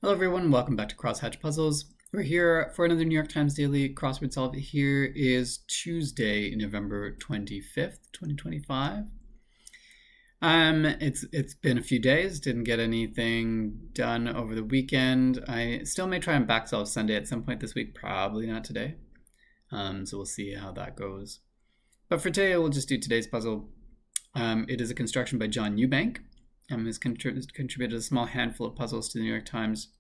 Hello everyone, welcome back to Crosshatch Puzzles. We're here for another New York Times Daily Crossword Solve. Here is Tuesday, November 25th, 2025. It's been a few days, didn't get anything done over the weekend. I still may try and back solve Sunday at some point this week, probably not today. So we'll see how that goes. But for today, we'll just do today's puzzle. It is a construction by John Ewbank. Has contributed a small handful of puzzles to the New York Times.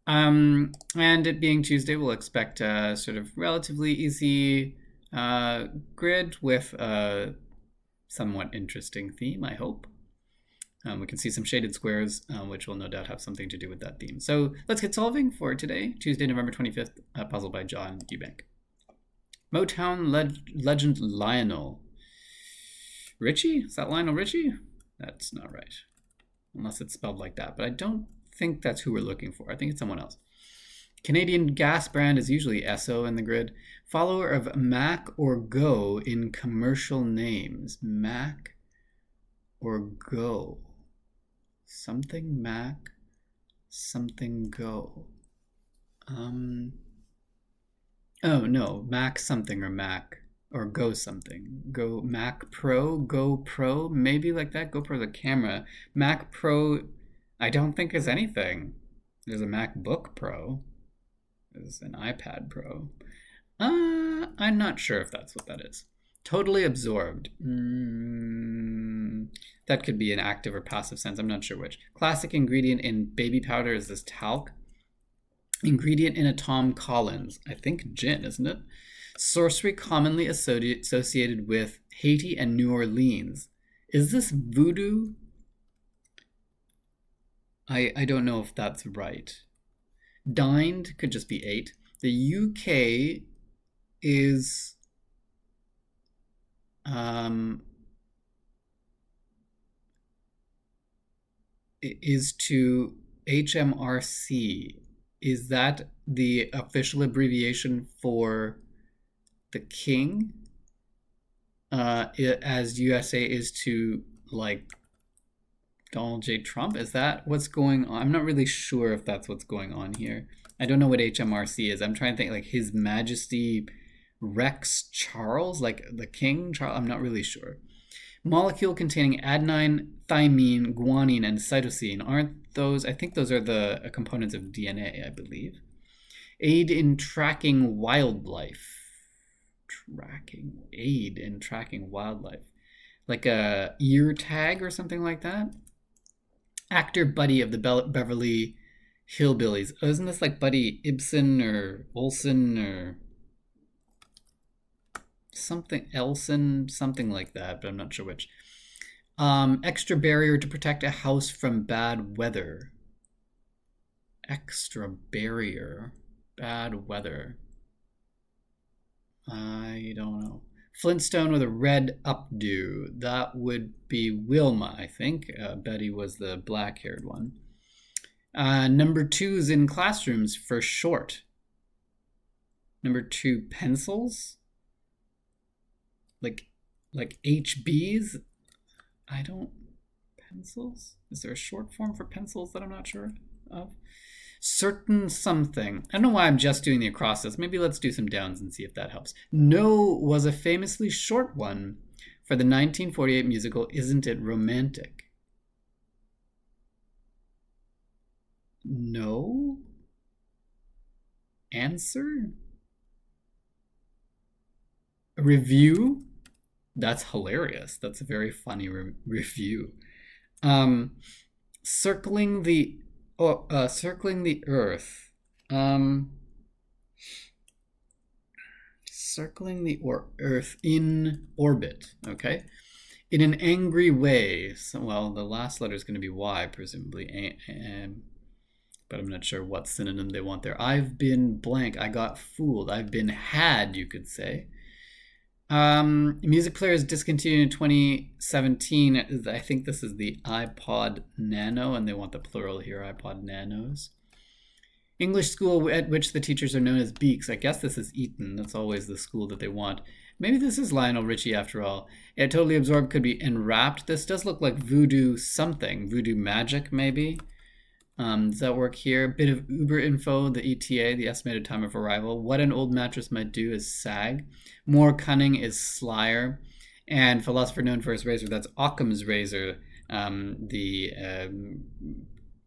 And it being Tuesday, we'll expect a sort of relatively easy grid with a somewhat interesting theme, I hope. We can see some shaded squares, which will no doubt have something to do with that theme. So let's get solving for today, Tuesday, November 25th, a puzzle by John Ewbank. Motown legend Lionel Richie? Is that Lionel Richie? That's not right, unless it's spelled like that, but I don't think that's who we're looking for. I think it's someone else. Canadian gas brand is usually Esso in the grid. Follower of Mac or Go in commercial names. Mac or Go. Something Mac, something Go. Oh no, Mac something or Mac. Or Go something. Go Mac Pro, Go Pro, maybe like that. GoPro the camera. Mac Pro, I don't think is anything. There's a MacBook Pro. There's an iPad Pro. I'm not sure if that's what that is. Totally absorbed. That could be an active or passive sense. I'm not sure which. Classic ingredient in baby powder is this talc. Ingredient in a Tom Collins. I think gin, isn't it? Sorcery commonly associated with Haiti and New Orleans. Is this voodoo? I don't know if that's right. Dined could just be 8. The UK is to HMRC. Is that the official abbreviation for the king, as USA is to like Donald J. Trump? Is that what's going on? I'm not really sure if that's what's going on here. I don't know what HMRC is. I'm trying to think like His Majesty Rex Charles, like the King Charles. I'm not really sure. Molecule containing adenine, thymine, guanine, and cytosine. Aren't those? I think those are the components of DNA, I believe. Aid in tracking wildlife. Aid in tracking wildlife, like a ear tag or something like that. Actor buddy of the Beverly Hillbillies. Oh, isn't this like Buddy Ibsen or Olsen or something Elson, something like that, but I'm not sure which. Extra barrier to protect a house from bad weather. Extra barrier, bad weather. I don't know. Flintstone with a red updo. That would be Wilma, I think. Betty was the black-haired one. Number 2's in classrooms for short. Number 2, pencils? Like HBs? Pencils? Is there a short form for pencils that I'm not sure of? Certain something. I don't know why I'm just doing the acrosses. Maybe let's do some downs and see if that helps. No was a famously short one for the 1948 musical Isn't It Romantic? No? Answer? A review? That's hilarious. That's a very funny review. Circling the earth. Circling the earth in orbit, okay? In an angry way. So, well, the last letter is going to be Y, presumably. But I'm not sure what synonym they want there. I've been blank. I got fooled. I've been had, you could say. Music players discontinued in 2017. I think this is the iPod Nano, and they want the plural here, iPod Nanos. English school at which the teachers are known as beaks. I guess this is Eton. That's always the school that they want. Maybe this is Lionel Richie after all. Yeah, totally absorbed could be enwrapped. This does look like voodoo something. Voodoo magic, maybe. Does that work here? Bit of Uber info, the ETA, the estimated time of arrival. What an old mattress might do is sag. More cunning is slyer. And philosopher known for his razor, that's Occam's razor, the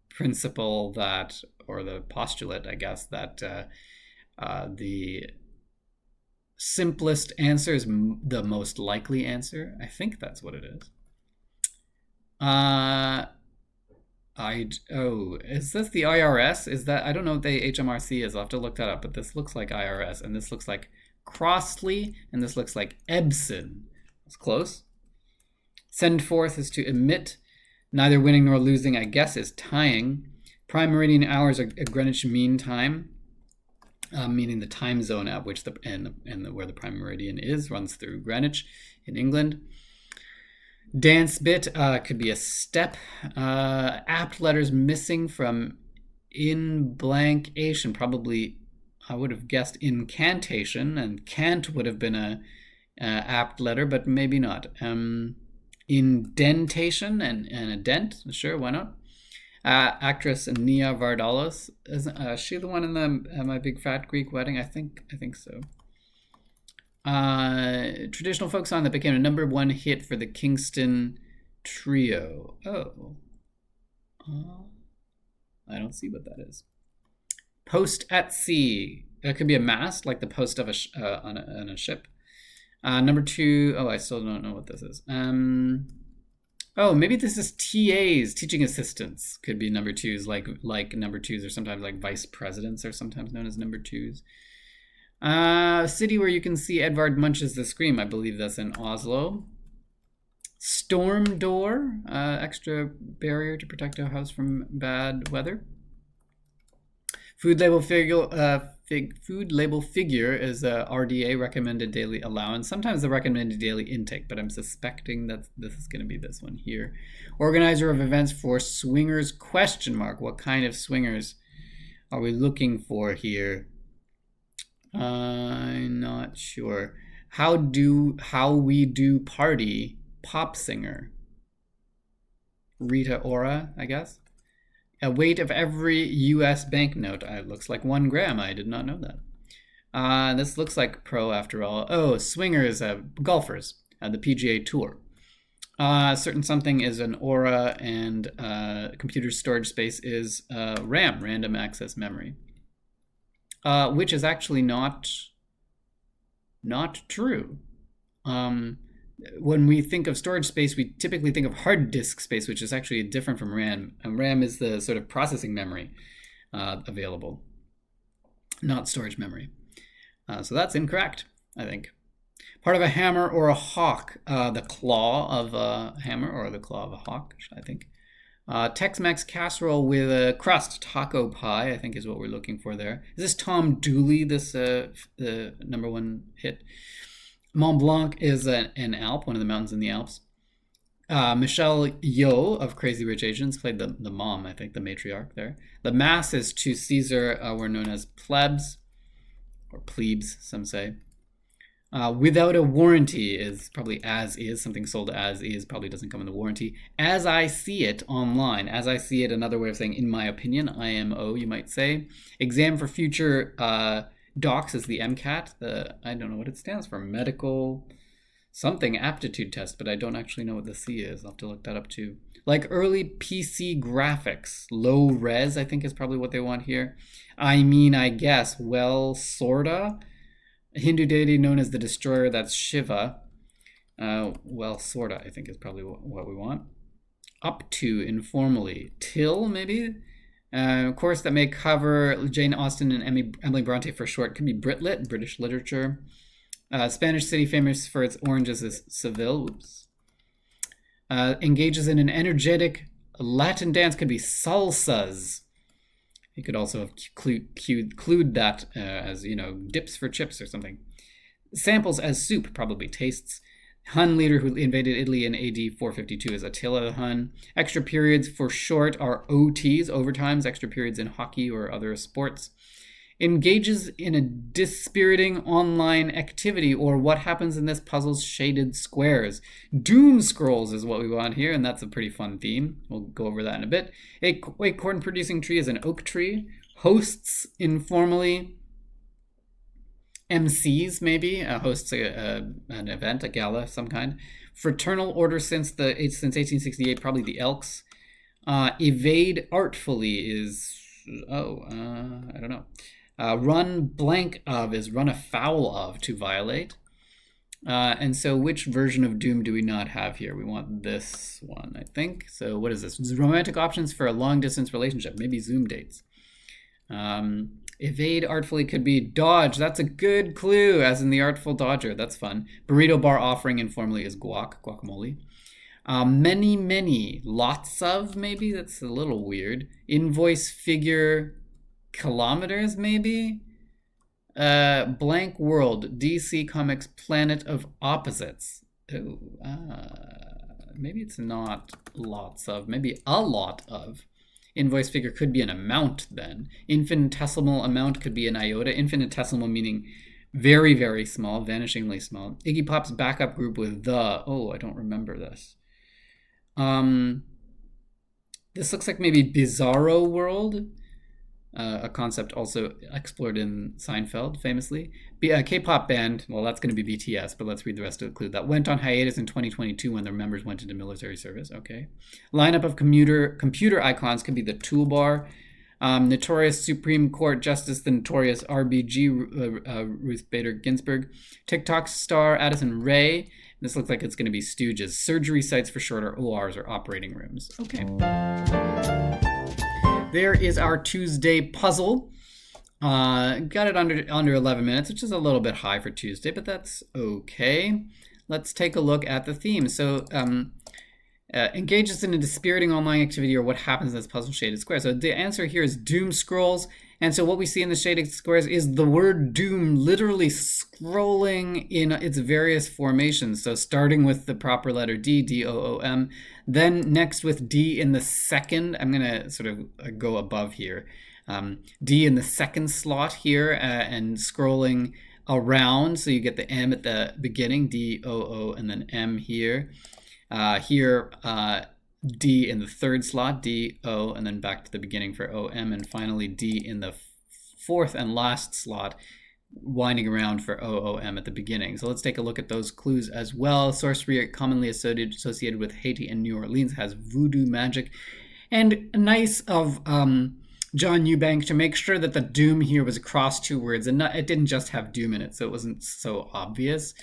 principle that, or the postulate, I guess, that the simplest answer is the most likely answer. I think that's what it is. Is this the IRS? Is that, I don't know what the HMRC is. I'll have to look that up, but this looks like IRS, and this looks like Crossley, and this looks like Ebson. That's close. Send forth is to emit. Neither winning nor losing, I guess, is tying. Prime meridian hours are at Greenwich Mean Time, meaning the time zone at which where the prime meridian is runs through Greenwich in England. Dance bit could be a step. Apt letters missing from in-blank-ation. Probably, I would have guessed incantation, and cant would have been a apt letter, but maybe not. Indentation and a dent, sure, why not? Actress Nia Vardalos, is she the one in the My Big Fat Greek Wedding? I think so. Traditional folk song that became a #1 hit for the Kingston Trio. I don't see what that is. Post at sea. That could be a mast, like the post of on a ship. #2. I still don't know what this is. Maybe this is TAs, teaching assistants. Could be #2s, like #2s are sometimes like vice presidents, are sometimes known as #2s. City where you can see Edvard munches the scream. I believe that's in Oslo. Storm door, extra barrier to protect a house from bad weather. Food label figure is a RDA, recommended daily allowance. Sometimes the recommended daily intake, but I'm suspecting that this is going to be this one here. Organizer of events for swingers, ? What kind of swingers are we looking for here? I'm not sure. How we do party, pop singer. Rita Ora, I guess. A weight of every U.S. banknote. It looks like 1 gram. I did not know that. This looks like pro after all. Swingers, golfers, the PGA Tour. Certain something is an aura, and computer storage space is RAM, random access memory. Which is actually not true. When we think of storage space, we typically think of hard disk space, which is actually different from RAM. RAM is the sort of processing memory available, not storage memory. So that's incorrect, I think. Part of a hammer or a hawk, the claw of a hammer or the claw of a hawk, I think. Tex-Mex casserole with a crust, taco pie, I think is what we're looking for there. Is this Tom Dooley, the #1 hit? Mont Blanc is an Alp, one of the mountains in the Alps. Michelle Yeoh of Crazy Rich Asians played the mom, I think, the matriarch there. The masses to Caesar were known as plebs, or plebes, some say. Without a warranty is probably as is. Something sold as is probably doesn't come in the warranty. As I see it online. As I see it, another way of saying in my opinion, IMO, you might say. Exam for future docs is the MCAT. I don't know what it stands for. Medical something aptitude test, but I don't actually know what the C is. I'll have to look that up too. Like early PC graphics. Low res, I think, is probably what they want here. I guess. Well, sorta. Hindu deity known as the destroyer, that's Shiva. Sorta, I think is probably what we want. Up to, informally. Till, maybe? Course that may cover Jane Austen and Emily Bronte for short. Could be Britlit, British literature. Spanish city famous for its oranges is Seville. Oops. Engages in an energetic Latin dance. Could be salsas. You could also have clued that as, dips for chips or something. Samples as soup, probably tastes. Hun leader who invaded Italy in AD 452 is Attila the Hun. Extra periods for short are OTs, overtimes, extra periods in hockey or other sports. Engages in a dispiriting online activity, or what happens in this puzzle's shaded squares. Doom scrolls is what we want here, and that's a pretty fun theme. We'll go over that in a bit. A corn-producing tree is an oak tree. Hosts informally. MCs, maybe, hosts an event, a gala of some kind. Fraternal order since 1868, probably the Elks. Evade artfully is, I don't know. Run blank of is run afoul of, to violate. And so which version of Doom do we not have here? We want this one, I think. So what is this? Romantic options for a long-distance relationship. Maybe Zoom dates. Evade artfully could be dodge. That's a good clue, as in the Artful Dodger. That's fun. Burrito bar offering informally is guacamole. Many, lots of, maybe? That's a little weird. Invoice figure kilometers, maybe? Blank world. DC Comics Planet of Opposites. Oh, maybe it's not lots of. Maybe a lot of. Invoice figure could be an amount then. Infinitesimal amount could be an iota. Infinitesimal meaning very, very small, vanishingly small. Iggy Pop's backup group with the. Oh, I don't remember this. This looks like maybe Bizarro World, a concept also explored in Seinfeld, famously. A K-pop band, well, that's going to be BTS, but let's read the rest of the clue. That went on hiatus in 2022 when their members went into military service. Okay. Lineup of computer icons could be the toolbar. Notorious Supreme Court Justice, the notorious RBG, Ruth Bader Ginsburg. TikTok star Addison Rae. This looks like it's going to be Stooges. Surgery sites for short, or ORs, or operating rooms. Okay. There is our Tuesday puzzle. Got it under 11 minutes, which is a little bit high for Tuesday, but that's okay. Let's take a look at the theme. So, engages in a dispiriting online activity, or what happens in this puzzle shaded square. So the answer here is doom scrolls. And so what we see in the shaded squares is the word doom literally scrolling in its various formations. So starting with the proper letter D, D-O-O-M, then next with D in the second, I'm going to sort of go above here. D in the second slot here, and scrolling around. So you get the M at the beginning, D-O-O, and then M here. Here, D in the third slot, D, O, and then back to the beginning for O, M, and finally D in the fourth and last slot, winding around for O, O, M at the beginning. So let's take a look at those clues as well. Sorcery, commonly associated with Haiti and New Orleans, has voodoo magic. And nice of John Ewbank to make sure that the doom here was across two words, and it didn't just have doom in it, so it wasn't so obvious.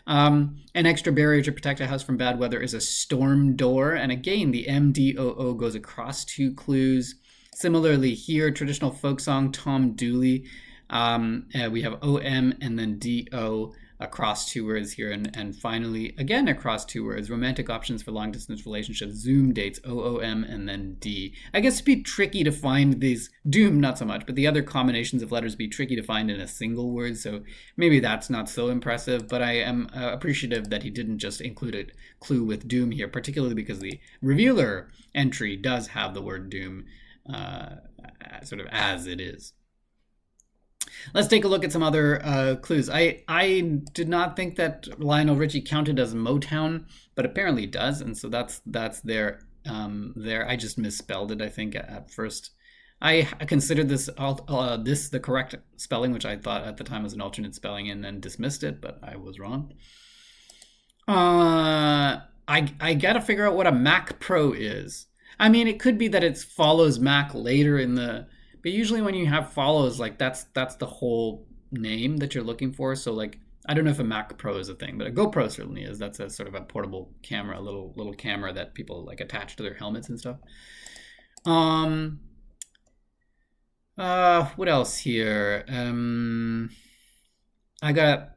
An extra barrier to protect a house from bad weather is a storm door. And again, the MDOO goes across two clues. Similarly here, traditional folk song, Tom Dooley. We have OM and then DO across two words here. And finally, again, across two words, romantic options for long distance relationships, Zoom dates, OOM and then D. I guess it'd be tricky to find these, doom not so much, but the other combinations of letters be tricky to find in a single word. So maybe that's not so impressive, but I am appreciative that he didn't just include a clue with doom here, particularly because the revealer entry does have the word doom sort of as it is. Let's take a look at some other clues. I did not think that Lionel Richie counted as Motown, but apparently it does, and so that's there. I just misspelled it, I think, at first. I considered this the correct spelling, which I thought at the time was an alternate spelling, and then dismissed it, but I was wrong. I gotta figure out what a Mac Pro is. I mean, it could be that it follows Mac later in the... But usually when you have follows, like that's the whole name that you're looking for. So like, I don't know if a Mac Pro is a thing, but a GoPro certainly is. That's a sort of a portable camera, a little camera that people like attach to their helmets and stuff. What else here? I gotta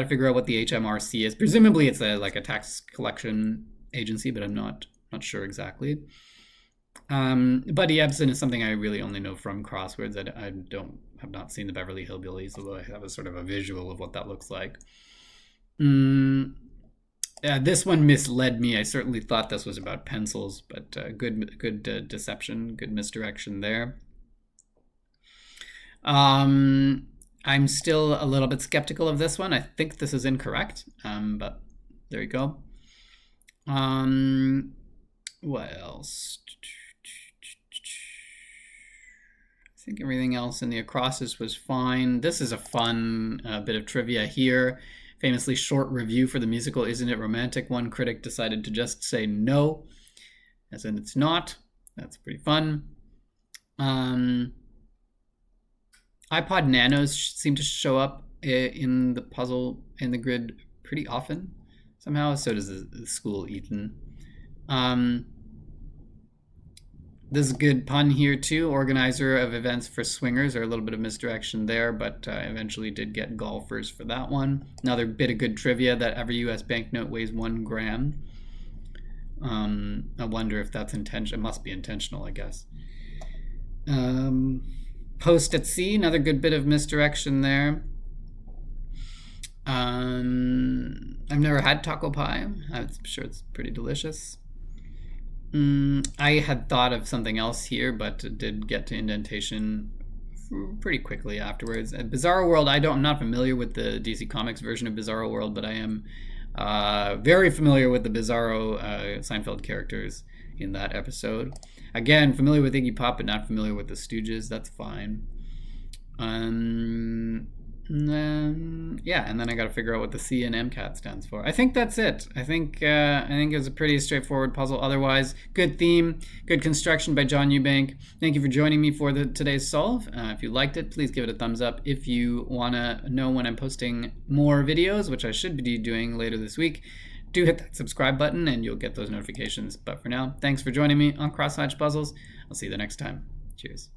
figure out what the HMRC is. Presumably it's a tax collection agency, but I'm not sure exactly. Buddy Ebsen is something I really only know from Crosswords. I have not seen the Beverly Hillbillies, although I have a sort of a visual of what that looks like. This one misled me. I certainly thought this was about pencils, but good deception, good misdirection there. I'm still a little bit skeptical of this one. I think this is incorrect, but there you go. What else? I think everything else in the acrostis was fine. This is a fun bit of trivia here. Famously short review for the musical Isn't It Romantic? One critic decided to just say no, as in it's not. That's pretty fun. iPod Nanos seem to show up in the puzzle, in the grid pretty often somehow. So does the school Ethan. This is a good pun here too. Organizer of events for swingers, or a little bit of misdirection there, but eventually did get golfers for that one. Another bit of good trivia that every US banknote weighs 1 gram. I wonder if that's intentional. It must be intentional, I guess. Post at sea, another good bit of misdirection there. I've never had taco pie. I'm sure it's pretty delicious. I had thought of something else here, but did get to indentation pretty quickly afterwards. Bizarro World, I'm not familiar with the DC Comics version of Bizarro World, but I am very familiar with the Bizarro Seinfeld characters in that episode. Again, familiar with Iggy Pop, but not familiar with the Stooges. That's fine. Yeah, and then I got to figure out what the C in MCAT stands for. I think that's it. I think it was a pretty straightforward puzzle. Otherwise, good theme, good construction by John Ewbank. Thank you for joining me for today's solve. If you liked it, please give it a thumbs up. If you want to know when I'm posting more videos, which I should be doing later this week, do hit that subscribe button and you'll get those notifications. But for now, thanks for joining me on Crosshatch Puzzles. I'll see you the next time. Cheers.